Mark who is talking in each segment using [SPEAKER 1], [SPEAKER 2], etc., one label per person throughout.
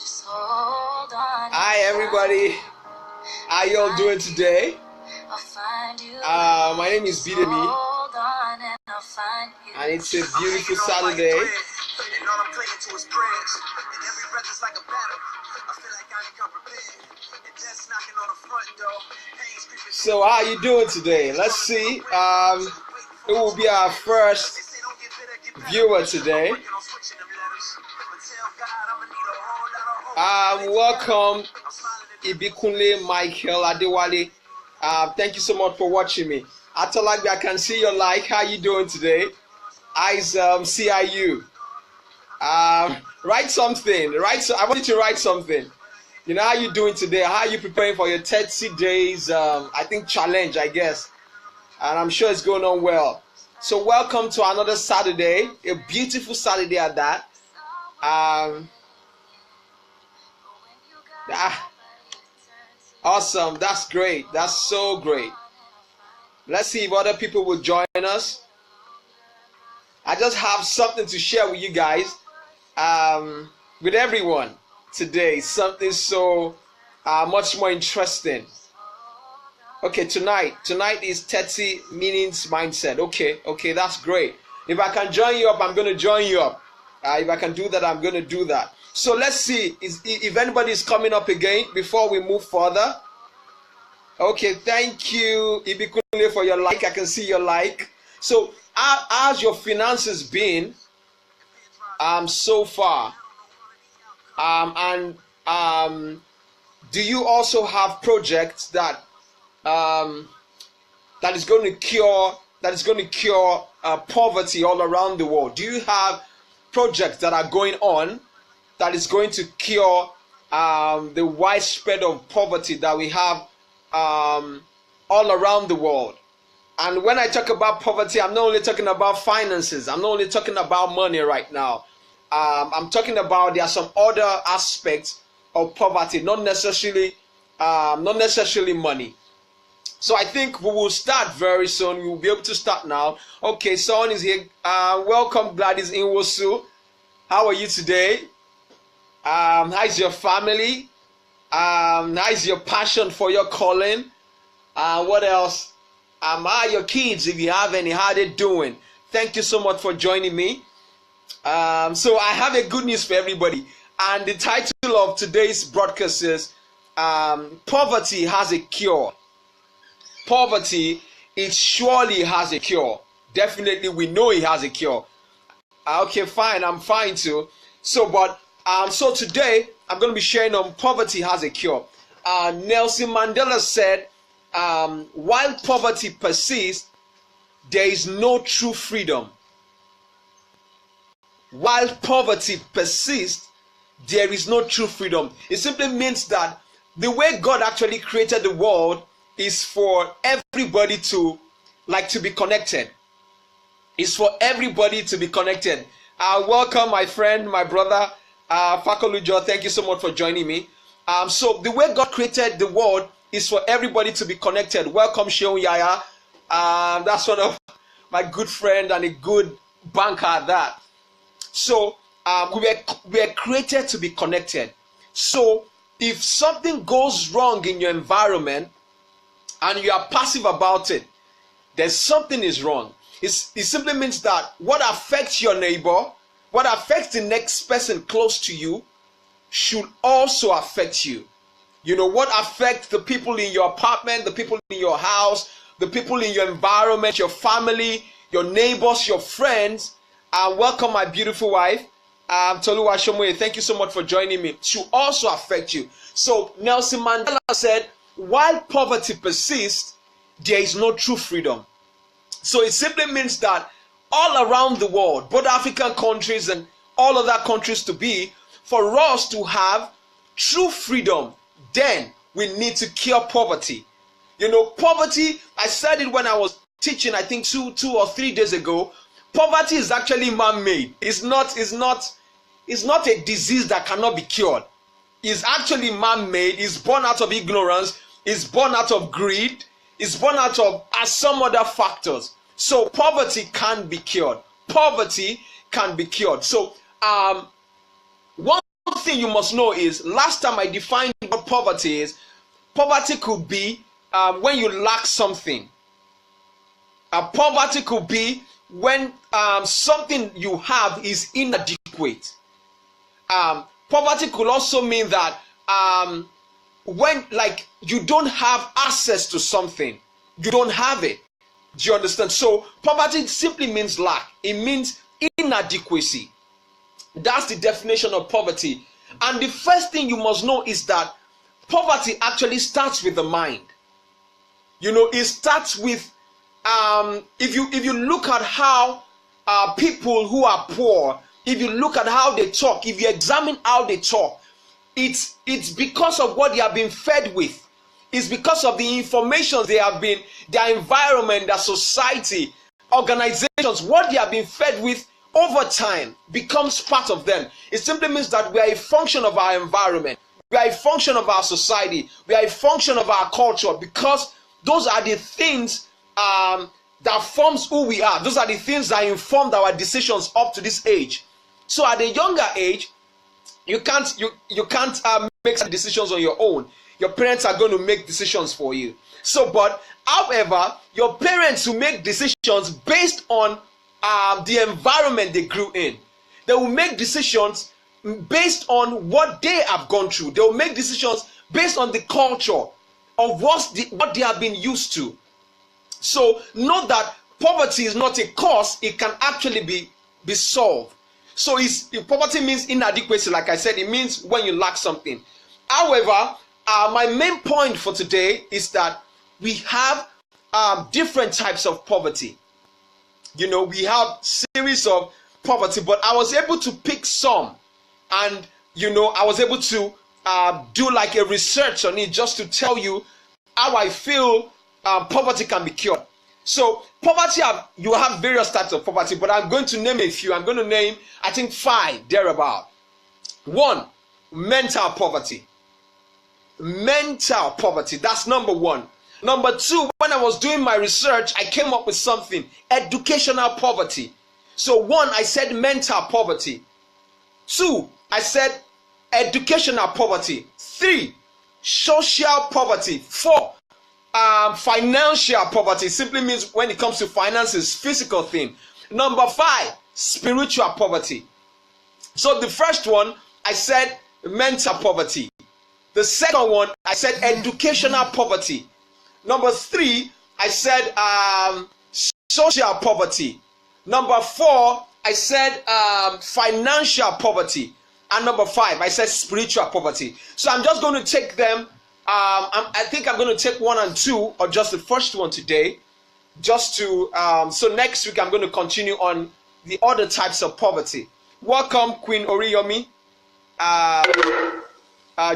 [SPEAKER 1] Hi everybody, how y'all doing today? My name is Abidemi, and it's a beautiful Saturday. So how are you doing today? Let's see. It will be our first viewer today. Welcome, Ibikunle Michael Adewale. Thank you so much for watching me. Atolagbe, I can see your like. How you doing today? CIU. Write something. I want you to write something. You know, how you doing today? How are you preparing for your 30 days? I think challenge, I guess. And I'm sure it's going on well. So welcome to another Saturday, a beautiful Saturday at that. Awesome, that's great. That's so great. Let's see if other people will join us. I just have something to share with you guys, with everyone today. Something so much more interesting. Okay, tonight is 30 minutes mindset. Okay, that's great. If I can join you up, I'm going to join you up. If I can do that, I'm going to do that. So let's see if anybody is coming up again before we move further. Okay, thank you, Ibikunle, for your like. I can see your like. So how's your finances been so far? Do you also have projects that is going to cure poverty all around the world? Do you have projects that are going on that is going to cure the widespread of poverty that we have all around the world? And when I talk about poverty, I'm not only talking about finances. I'm not only talking about money right now. I'm talking about there are some other aspects of poverty, not necessarily money. So I think we will start very soon. We will be able to start now. Okay, someone is here. Welcome, Gladys Inwosu. How are you today? How's your family? How's your passion for your calling? What else? How are your kids, if you have any? How are they doing? Thank you so much for joining me. So I have a good news for everybody. And the title of today's broadcast is Poverty Has a Cure. Poverty, it surely has a cure. Definitely, we know it has a cure. Okay, fine. I'm fine too. So today I'm going to be sharing on poverty has a cure. Nelson Mandela said, while poverty persists, there is no true freedom. While poverty persists, there is no true freedom. It simply means that the way God actually created the world is for everybody to be connected. It's for everybody to be connected. Welcome, my friend, my brother, Fakolujo. Thank you so much for joining me. So the way God created the world is for everybody to be connected. Welcome, Sheon Yaya. That's one of my good friend and a good banker at that. So we are created to be connected. So if something goes wrong in your environment and you are passive about it, then something is wrong. It simply means that what affects your neighbor, what affects the next person close to you, should also affect you. You know, what affects the people in your apartment, the people in your house, the people in your environment, your family, your neighbors, your friends. Welcome, my beautiful wife, Toluwa Somoye. Thank you so much for joining me. Should also affect you. So Nelson Mandela said, while poverty persists, there is no true freedom. So it simply means that all around the world, both African countries and all other countries for us to have true freedom, then we need to cure poverty. You know, poverty, I said it when I was teaching, I think two or 3 days ago. Poverty is actually man-made. It's not a disease that cannot be cured. It's actually man-made. It's born out of ignorance. It's born out of greed. It's born out of some other factors. So poverty can be cured. Poverty can be cured. So one thing you must know is, last time I defined what poverty is, poverty could be when you lack something. Poverty could be when something you have is inadequate. Poverty could also mean that when, like, you don't have access to something, you don't have it. Do you understand? So poverty simply means lack. It means inadequacy. That's the definition of poverty. And the first thing you must know is that poverty actually starts with the mind. You know, it starts with if you look at how people who are poor, if you look at how they talk, if you examine how they talk, it's because of what they have been fed with. It's because of the information they have been, their environment, their society, organizations, what they have been fed with over time becomes part of them. It simply means that we are a function of our environment. We are a function of our society. We are a function of our culture, because those are the things that forms who we are. Those are the things that informed our decisions up to this age. So at a younger age, you can't make some decisions on your own. Your parents are going to make decisions for you. So, but however, your parents will make decisions based on the environment they grew in. They will make decisions based on what they have gone through. They will make decisions based on the culture of what they have been used to. So note that poverty is not a cause, it can actually be solved. So poverty means inadequacy, like I said, it means when you lack something. However, my main point for today is that we have different types of poverty. You know, we have series of poverty, but I was able to pick some, and you know, I was able to do like a research on it just to tell you how I feel poverty can be cured. So poverty, you have various types of poverty, but I'm going to name a few. I'm going to name, I think, 5 thereabout. 1, mental poverty. Mental poverty, that's number 1. Number 2, when I was doing my research, I came up with something, educational poverty. So 1, I said mental poverty. 2, I said educational poverty. 3, social poverty. 4, financial poverty. Simply means when it comes to finances, physical thing. Number 5, spiritual poverty. So the first one, I said mental poverty. The second one, I said educational poverty. Number 3, I said social poverty. Number 4, I said financial poverty. And number 5, I said spiritual poverty. So I'm just going to take them. I think I'm going to take 1 and 2, or just the first one today. Just to, so next week I'm going to continue on the other types of poverty. Welcome, Queen Oriyomi.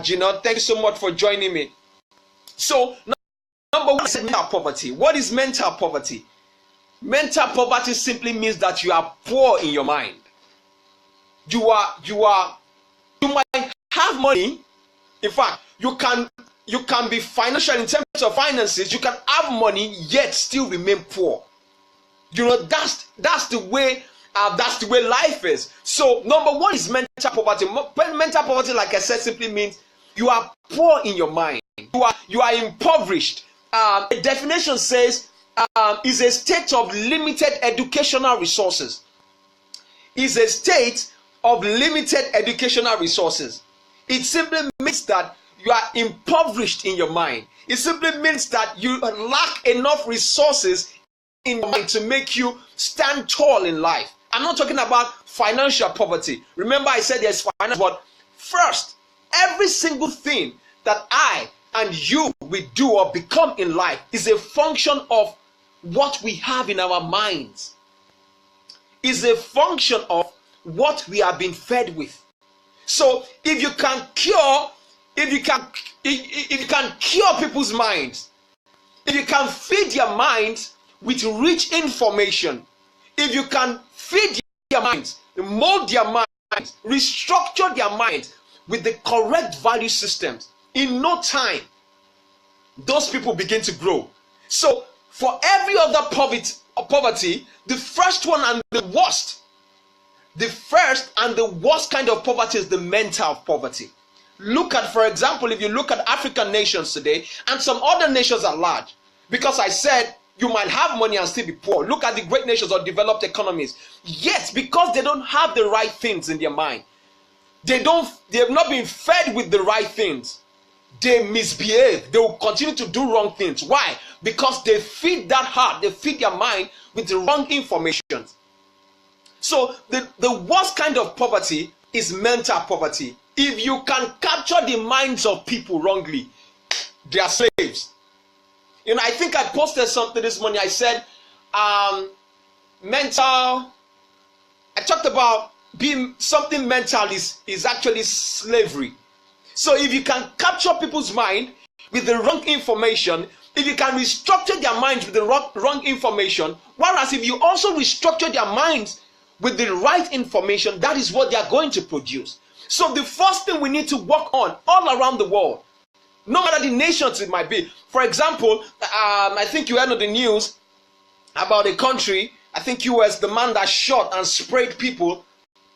[SPEAKER 1] Gina, thank you so much for joining me. So, number 1 is mental poverty. What is mental poverty? Mental poverty simply means that you are poor in your mind. You might have money. In fact, you can be financial in terms of finances. You can have money yet still remain poor. You know, that's the way life is. So number 1 is mental poverty. Mental poverty, like I said, simply means you are poor in your mind. You are impoverished. The definition says is a state of limited educational resources. Is a state of limited educational resources. It simply means that you are impoverished in your mind. It simply means that you lack enough resources in your mind to make you stand tall in life. I'm not talking about financial poverty. Remember, I said there's finance, but first, every single thing that I and you will do or become in life is a function of what we have in our minds. Is a function of what we have been fed with. So if you can cure people's minds, if you can feed their minds with rich information, if you can feed their minds, mold their minds, restructure their minds with the correct value systems, in no time, those people begin to grow. So for every other poverty, the first one and the worst The first and the worst kind of poverty is the mental poverty. Look at, for example, if you look at African nations today and some other nations at large, because I said you might have money and still be poor. Look at the great nations or developed economies. Yet, because they don't have the right things in their mind, they have not been fed with the right things. They misbehave. They will continue to do wrong things. Why? Because they feed that heart, they feed their mind with the wrong information. So the worst kind of poverty is mental poverty. If you can capture the minds of people wrongly, they are slaves. You know, I think I posted something this morning. I said, I talked about being something mental is actually slavery. So if you can capture people's mind with the wrong information, if you can restructure their minds with the wrong information, whereas if you also restructure their minds with the right information, that is what they are going to produce. So the first thing we need to work on all around the world, no matter the nations it might be. For example, I think you heard of the news about a country, I think US, the man that shot and sprayed people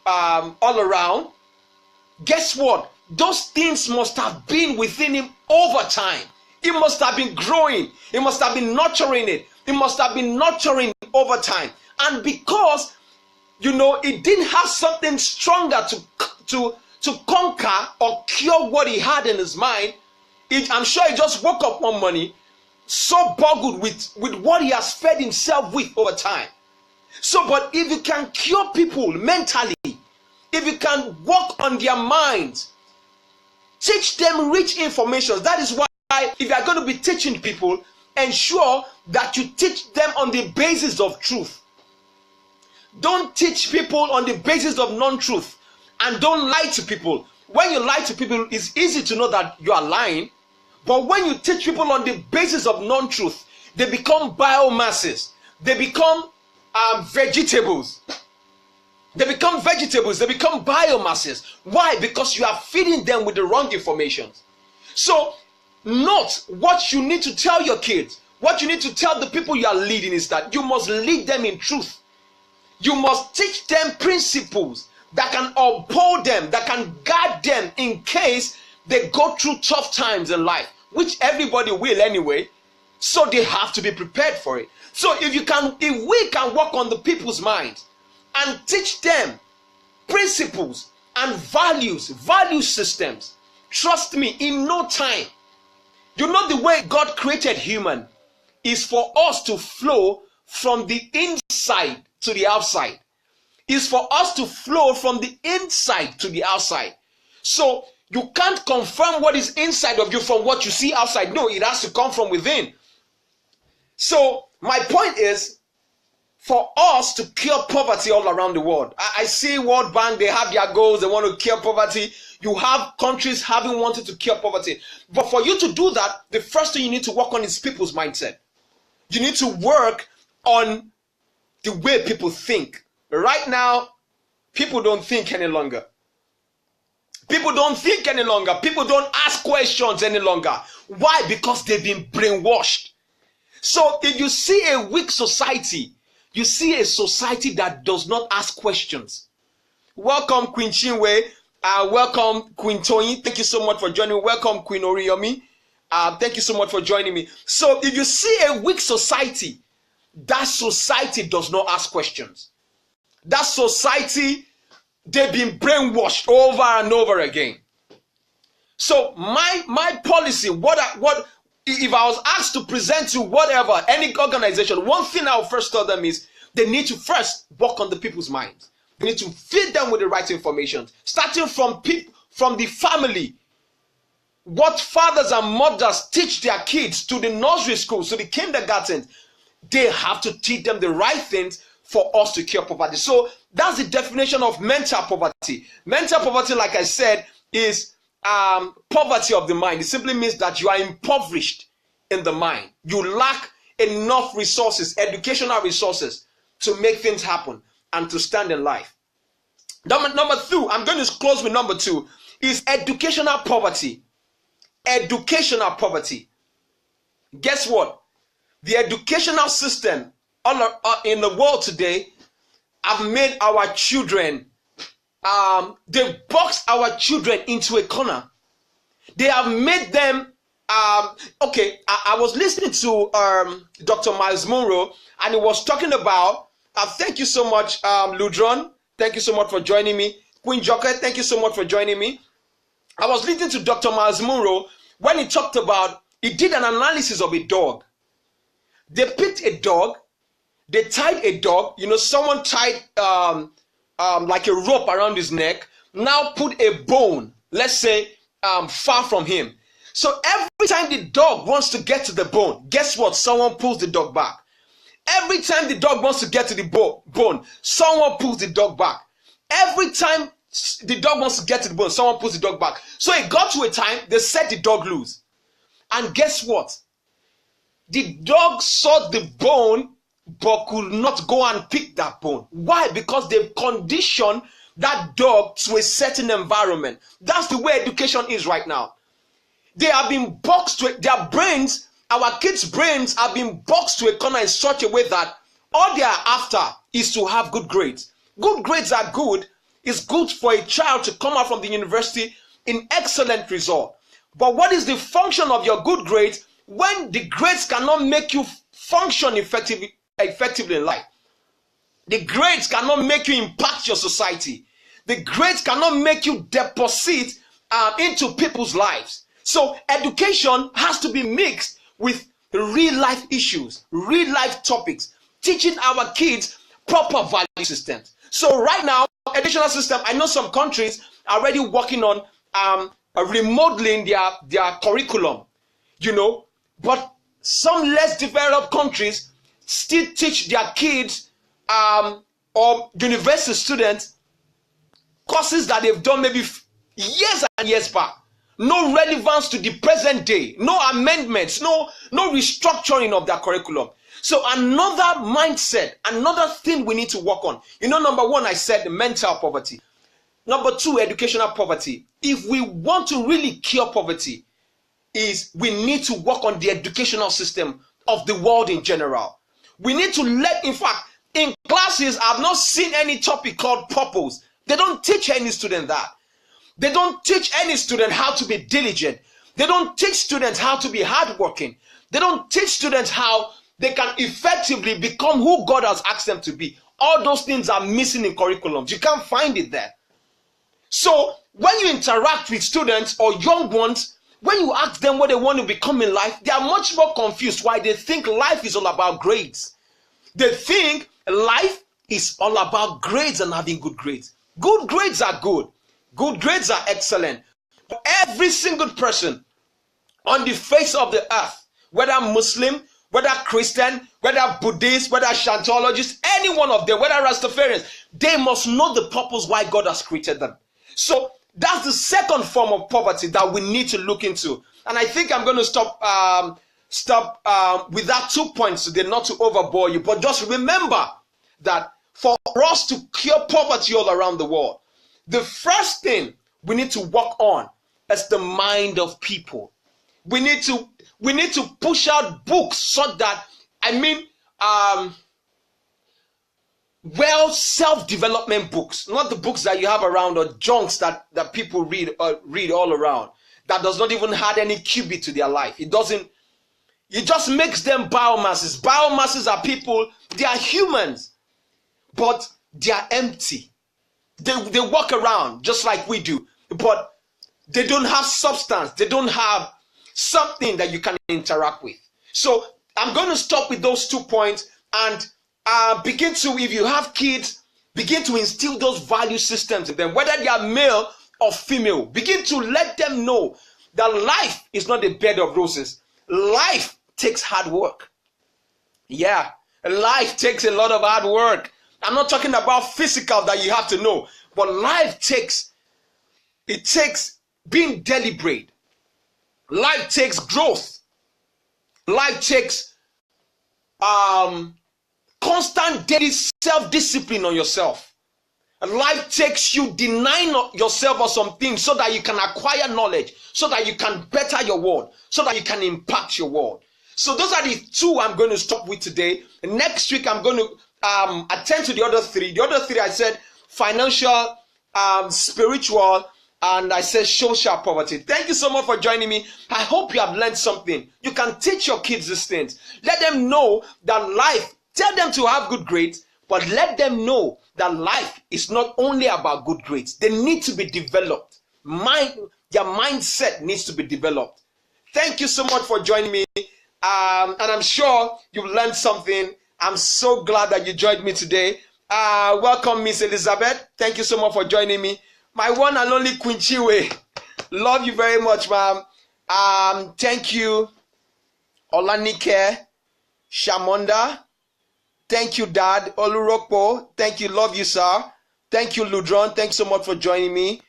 [SPEAKER 1] all around. Guess what? Those things must have been within him over time. It must have been growing. It must have been nurturing it. It must have been nurturing over time. And because, you know, it didn't have something stronger to conquer or cure what he had in his mind, I'm sure he just woke up one morning so boggled with what he has fed himself with over time. So, but if you can cure people mentally, if you can work on their minds, teach them rich information. That is why if you are going to be teaching people, ensure that you teach them on the basis of truth. Don't teach people on the basis of non-truth, and don't lie to people. When you lie to people, it's easy to know that you are lying. But when you teach people on the basis of non-truth, they become biomasses. They become vegetables. They become vegetables. They become biomasses. Why? Because you are feeding them with the wrong information. So, note what you need to tell your kids. What you need to tell the people you are leading is that you must lead them in truth. You must teach them principles that can uphold them, that can guide them in case they go through tough times in life, which everybody will anyway. So they have to be prepared for it. So if we can work on the people's minds and teach them principles and value systems, trust me, in no time, you know, the way God created human is for us to flow from the inside to the outside. Is for us to flow from the inside to the outside. So you can't confirm what is inside of you from what you see outside. No, it has to come from within. So my point is, for us to cure poverty all around the world. I see World Bank, they have their goals, they want to cure poverty. You have countries having wanted to cure poverty. But for you to do that, the first thing you need to work on is people's mindset. You need to work on the way people think. Right now, people don't think any longer. People don't think any longer. People don't ask questions any longer. Why? Because they've been brainwashed. So if you see a weak society, you see a society that does not ask questions. Welcome, Queen Chinwe. Welcome, Queen Tony. Thank you so much for joining me. Welcome, Queen Oriyomi. Thank you so much for joining me. So if you see a weak society, that society does not ask questions. That society, they've been brainwashed over and over again. So my policy, what if I was asked to present to whatever, any organization, one thing I will first tell them is they need to first work on the people's minds. They need to feed them with the right information, starting from the family. What fathers and mothers teach their kids to the nursery schools, to the kindergarten, they have to teach them the right things for us to cure poverty. So that's the definition of mental poverty. Mental poverty, like I said, is poverty of the mind. It simply means that you are impoverished in the mind. You lack enough resources, educational resources, to make things happen and to stand in life. Number two, I'm going to close with number two, is educational poverty. Educational poverty. Guess what? The educational system in the world today have made our children, they've boxed our children into a corner. They have made them, I was listening to Dr. Miles Monroe, and he was talking about, thank you so much, Ludron. Thank you so much for joining me. Queen Joker, thank you so much for joining me. I was listening to Dr. Miles Monroe when he talked about, he did an analysis of a dog. They picked a dog, they tied a dog, someone tied like a rope around his neck, now put a bone, let's say, far from him. So every time the dog wants to get to the bone, guess what? Someone pulls the dog back. Every time the dog wants to get to the bone, someone pulls the dog back. Every time the dog wants to get to the bone, someone pulls the dog back. So it got to a time, they set the dog loose. And guess what? The dog saw the bone, but could not go and pick that bone. Why? Because they've conditioned that dog to a certain environment. That's the way education is right now. They have been boxed to their brains. Our kids' brains have been boxed to a corner in such a way that all they are after is to have good grades. Good grades are good. It's good for a child to come out from the university in excellent result. But what is the function of your good grades when the grades cannot make you function effectively in life? The grades cannot make you impact your society. The grades cannot make you deposit into people's lives. So education has to be mixed with real life issues, real life topics, teaching our kids proper value systems. So right now, educational system, I know some countries are already working on remodeling their curriculum, but some less developed countries still teach their kids or university students courses that they've done maybe years and years back. No relevance to the present day, no amendments, no restructuring of their curriculum. So another mindset, another thing we need to work on. Number one, I said mental poverty. Number two, educational poverty. If we want to really cure poverty, we need to work on the educational system of the world in general. We need to in fact, in classes, I've not seen any topic called purpose. They don't teach any student that. They don't teach any student how to be diligent. They don't teach students how to be hardworking. They don't teach students how they can effectively become who God has asked them to be. All those things are missing in curriculums. You can't find it there. So when you interact with students or young ones, when you ask them what they want to become in life, they are much more confused. Why? They think life is all about grades. They think life is all about grades and having good grades. Good grades are good. Good grades are excellent. But every single person on the face of the earth, whether Muslim, whether Christian, whether Buddhist, whether Scientologist, any one of them, whether Rastafarians, they must know the purpose why God has created them. So that's the second form of poverty that we need to look into. And I think I'm going to stop with that 2 points today, not to overbore you, but just remember that for us to cure poverty all around the world, the first thing we need to work on is the mind of people. We need to push out books so that, self-development books, not the books that you have around or junks that people read all around, that does not even add any cubit to their life. It just makes them biomasses. Biomasses are people, they are humans, but they are empty. They walk around just like we do, but they don't have substance. They don't have something that you can interact with. So I'm going to stop with those 2 points and begin to, if you have kids, begin to instill those value systems in them, whether they are male or female. Begin to let them know that life is not a bed of roses. Life takes hard work. Yeah, life takes a lot of hard work. I'm not talking about physical that you have to know, but life takes being deliberate. Life takes growth. Life takes constant daily self-discipline on yourself. Life takes you denying yourself of some things so that you can acquire knowledge, so that you can better your world, so that you can impact your world. So those are the 2 I'm going to stop with today. Next week, I'm going to attend to the other three. The other three I said financial, spiritual, and I said social poverty. Thank you so much for joining me. I hope you have learned something. You can teach your kids these things. Let them know that life, tell them to have good grades, but let them know that life is not only about good grades. They need to be developed. Their mindset needs to be developed. Thank you so much for joining me. And I'm sure you learned something. I'm so glad that you joined me today. Welcome, Miss Elizabeth. Thank you so much for joining me. My one and only Queen Chiwe. Love you very much, ma'am. Thank you, Olanike Shamonda. Thank you, Dad. Olurokpo. Thank you. Love you, sir. Thank you, Ludron. Thank you so much for joining me.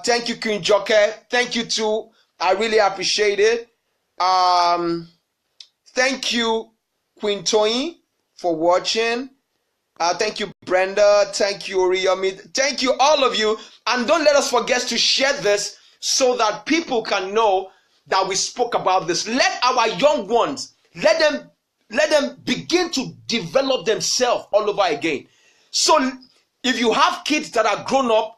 [SPEAKER 1] Thank you, Queen Joke. Thank you, too. I really appreciate it. Thank you, Queen Toyi, for watching. Thank you, Brenda. Thank you, Oriyomi. Thank you, all of you. And don't let us forget to share this so that people can know that we spoke about this. Let our young ones, let them begin to develop themselves all over again. So if you have kids that are grown up,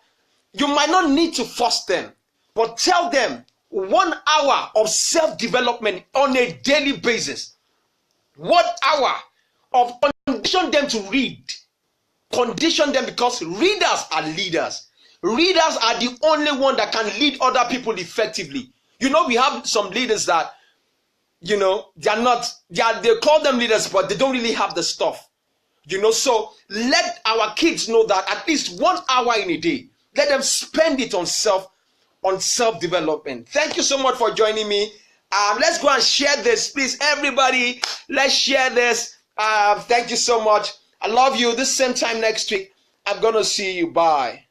[SPEAKER 1] you might not need to force them, but tell them 1 hour of self-development on a daily basis. 1 hour of condition them to read. Condition them, because readers are leaders. Readers are the only one that can lead other people effectively. You know, we have some leaders that, you know, they call them leaders, but they don't really have the stuff. You know, so let our kids know that at least 1 hour in a day, let them spend it on self-development. Thank you so much for joining me. Let's go and share this, please, everybody. Let's share this. Thank you so much. I love you. This same time next week, I'm gonna see you. Bye.